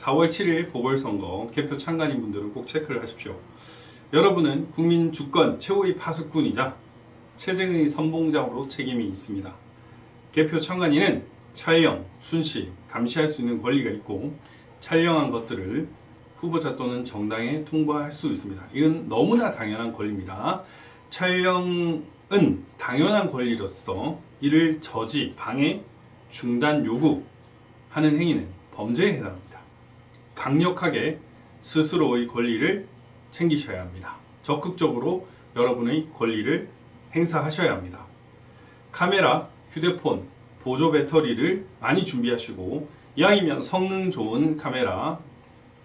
4월 7일 보궐선거 개표 참관인 분들은 꼭 체크를 하십시오. 여러분은 국민 주권 최후의 파수꾼이자 최정의 선봉장으로 책임이 있습니다. 개표 참관인은 촬영, 순시, 감시할 수 있는 권리가 있고 촬영한 것들을 후보자 또는 정당에 통보할 수 있습니다. 이건 너무나 당연한 권리입니다. 촬영은 당연한 권리로서 이를 저지, 방해, 중단, 요구하는 행위는 범죄에 해당합니다. 강력하게 스스로의 권리를 챙기셔야 합니다. 적극적으로 여러분의 권리를 행사하셔야 합니다. 카메라, 휴대폰, 보조 배터리를 많이 준비하시고 이왕이면 성능 좋은 카메라,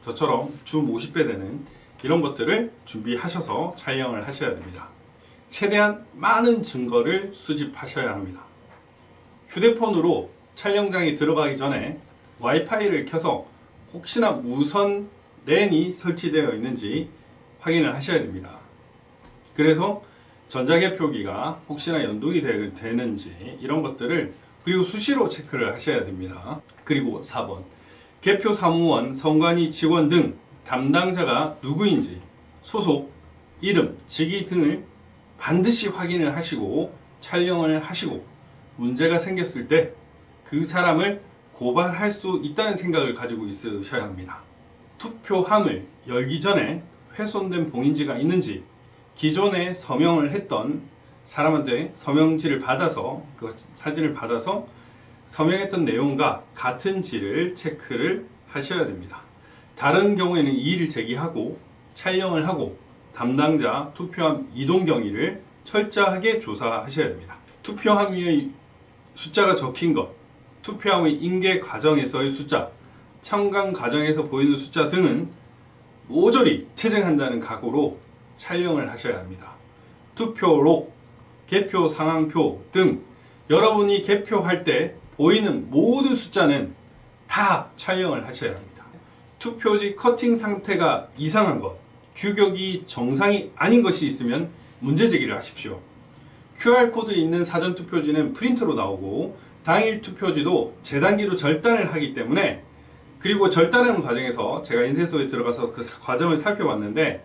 저처럼 줌 50배 되는 이런 것들을 준비하셔서 촬영을 하셔야 됩니다. 최대한 많은 증거를 수집하셔야 합니다. 휴대폰으로 촬영장에 들어가기 전에 와이파이를 켜서 혹시나 무선 랜이 설치되어 있는지 확인을 하셔야 됩니다. 그래서 전자개표기가 혹시나 연동이 되는지 이런 것들을 그리고 수시로 체크를 하셔야 됩니다. 그리고 4번 개표 사무원, 선관위 직원 등 담당자가 누구인지 소속, 이름, 직위 등을 반드시 확인을 하시고 촬영을 하시고 문제가 생겼을 때 그 사람을 고발할 수 있다는 생각을 가지고 있으셔야 합니다. 투표함을 열기 전에 훼손된 봉인지가 있는지 기존에 서명을 했던 사람한테 서명지를 받아서 그 사진을 받아서 서명했던 내용과 같은지를 체크를 하셔야 됩니다. 다른 경우에는 이의를 제기하고 촬영을 하고 담당자 투표함 이동 경위를 철저하게 조사하셔야 됩니다. 투표함의 숫자가 적힌 것, 투표함의 인계 과정에서의 숫자, 참관 과정에서 보이는 숫자 등은 모조리 채증한다는 각오로 촬영을 하셔야 합니다. 투표록, 개표 상황표 등 여러분이 개표할 때 보이는 모든 숫자는 다 촬영을 하셔야 합니다. 투표지 커팅 상태가 이상한 것, 규격이 정상이 아닌 것이 있으면 문제 제기를 하십시오. QR코드 있는 사전투표지는 프린트로 나오고 당일 투표지도 재단기로 절단을 하기 때문에 그리고 절단하는 과정에서 제가 인쇄소에 들어가서 그 과정을 살펴봤는데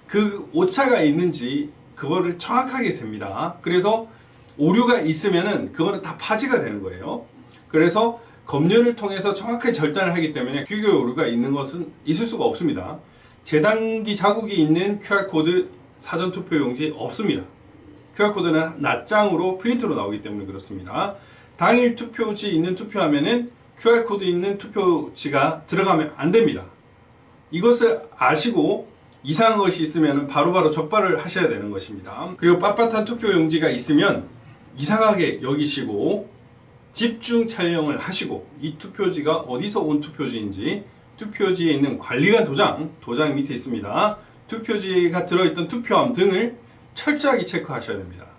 그 오차가 있는지 그거를 정확하게 셉니다. 그래서 오류가 있으면은 그거는 다 파지가 되는 거예요. 그래서 검열을 통해서 정확하게 절단을 하기 때문에 규격 오류가 있는 것은 있을 수가 없습니다. 재단기 자국이 있는 QR코드 사전투표용지 없습니다. QR코드는 낱장으로 프린트로 나오기 때문에 그렇습니다. 당일 투표지 있는 투표하면은 QR코드 있는 투표지가 들어가면 안 됩니다. 이것을 아시고 이상한 것이 있으면 바로바로 적발을 하셔야 되는 것입니다. 그리고 빳빳한 투표용지가 있으면 이상하게 여기시고 집중 촬영을 하시고 이 투표지가 어디서 온 투표지인지 투표지에 있는 관리관 도장 밑에 있습니다. 투표지가 들어있던 투표함 등을 철저하게 체크하셔야 됩니다.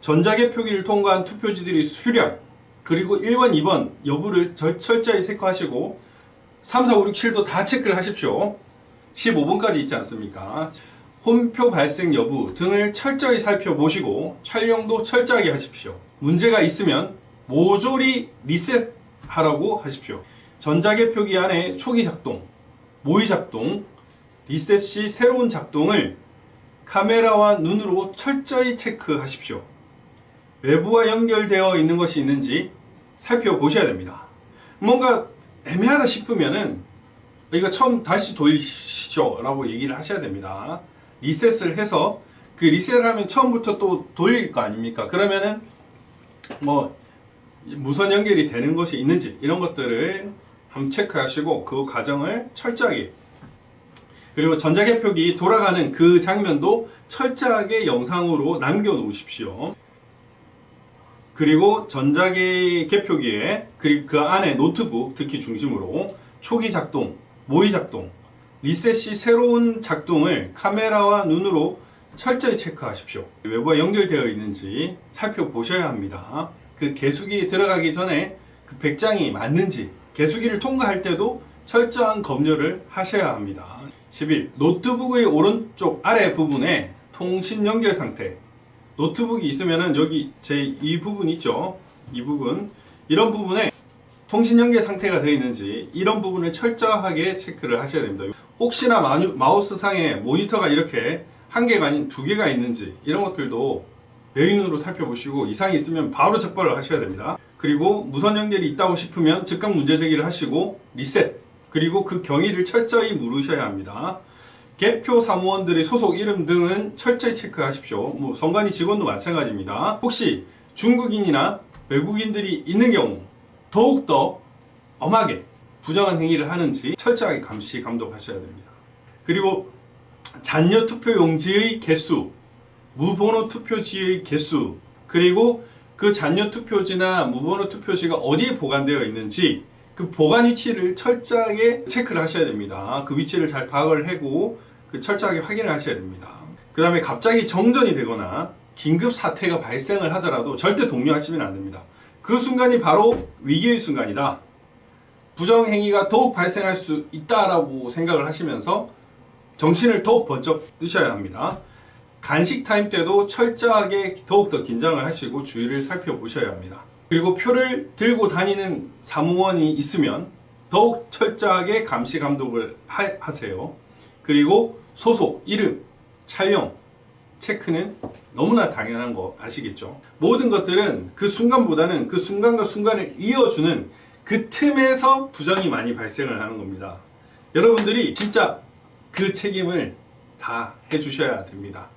전자개표기를 통과한 투표지들의 수량 그리고 1번, 2번 여부를 철저히 체크하시고 3, 4, 5, 6, 7도 다 체크를 하십시오. 15번까지 있지 않습니까? 홈표 발생 여부 등을 철저히 살펴보시고 촬영도 철저하게 하십시오. 문제가 있으면 모조리 리셋하라고 하십시오. 전자개표기 안에 초기 작동, 모의 작동, 리셋 시 새로운 작동을 카메라와 눈으로 철저히 체크하십시오. 외부와 연결되어 있는 것이 있는지 살펴보셔야 됩니다. 뭔가 애매하다 싶으면은 이거 처음 다시 돌리시죠 라고 얘기를 하셔야 됩니다. 리셋을 해서 그 리셋을 하면 처음부터 또 돌릴 거 아닙니까? 그러면은 뭐 무선 연결이 되는 것이 있는지 이런 것들을 한번 체크하시고 그 과정을 철저하게 그리고 전자개표기 돌아가는 그 장면도 철저하게 영상으로 남겨 놓으십시오. 그리고 전자개표기에 그리고 그 안에 노트북 특히 중심으로 초기 작동, 모의 작동, 리셋 시 새로운 작동을 카메라와 눈으로 철저히 체크하십시오. 외부와 연결되어 있는지 살펴보셔야 합니다. 그 개수기에 들어가기 전에 그 백장이 맞는지 개수기를 통과할 때도 철저한 검열을 하셔야 합니다. 11. 노트북의 오른쪽 아래 부분에 통신 연결 상태. 노트북이 있으면은 여기 이 부분 있죠? 이 부분. 이런 부분에 통신 연계 상태가 되어 있는지 이런 부분을 철저하게 체크를 하셔야 됩니다. 혹시나 마우스 상에 모니터가 이렇게 한 개가 아닌 두 개가 있는지 이런 것들도 메인으로 살펴보시고 이상이 있으면 바로 적발을 하셔야 됩니다. 그리고 무선 연결이 있다고 싶으면 즉각 문제 제기를 하시고 리셋, 그리고 그 경위를 철저히 물으셔야 합니다. 개표 사무원들의 소속 이름 등은 철저히 체크하십시오. 뭐 선관위 직원도 마찬가지입니다. 혹시 중국인이나 외국인들이 있는 경우 더욱더 엄하게 부정한 행위를 하는지 철저하게 감시 감독하셔야 됩니다. 그리고 잔여 투표용지의 개수, 무번호 투표지의 개수, 그리고 그 잔여 투표지나 무번호 투표지가 어디에 보관되어 있는지 그 보관 위치를 철저하게 체크를 하셔야 됩니다. 그 위치를 잘 파악을 하고 철저하게 확인을 하셔야 됩니다. 그 다음에 갑자기 정전이 되거나 긴급 사태가 발생을 하더라도 절대 동요하시면 안 됩니다. 그 순간이 바로 위기의 순간이다. 부정행위가 더욱 발생할 수 있다라고 생각을 하시면서 정신을 더욱 번쩍 뜨셔야 합니다. 간식 타임 때도 철저하게 더욱더 긴장을 하시고 주의를 살펴보셔야 합니다. 그리고 표를 들고 다니는 사무원이 있으면 더욱 철저하게 감시 감독을 하세요. 그리고 소속, 이름, 촬영, 체크는 너무나 당연한 거 아시겠죠? 모든 것들은 그 순간보다는 그 순간과 순간을 이어주는 그 틈에서 부정이 많이 발생을 하는 겁니다. 여러분들이 진짜 그 책임을 다 해주셔야 됩니다.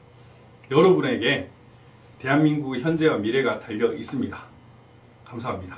여러분에게 대한민국의 현재와 미래가 달려 있습니다. 감사합니다.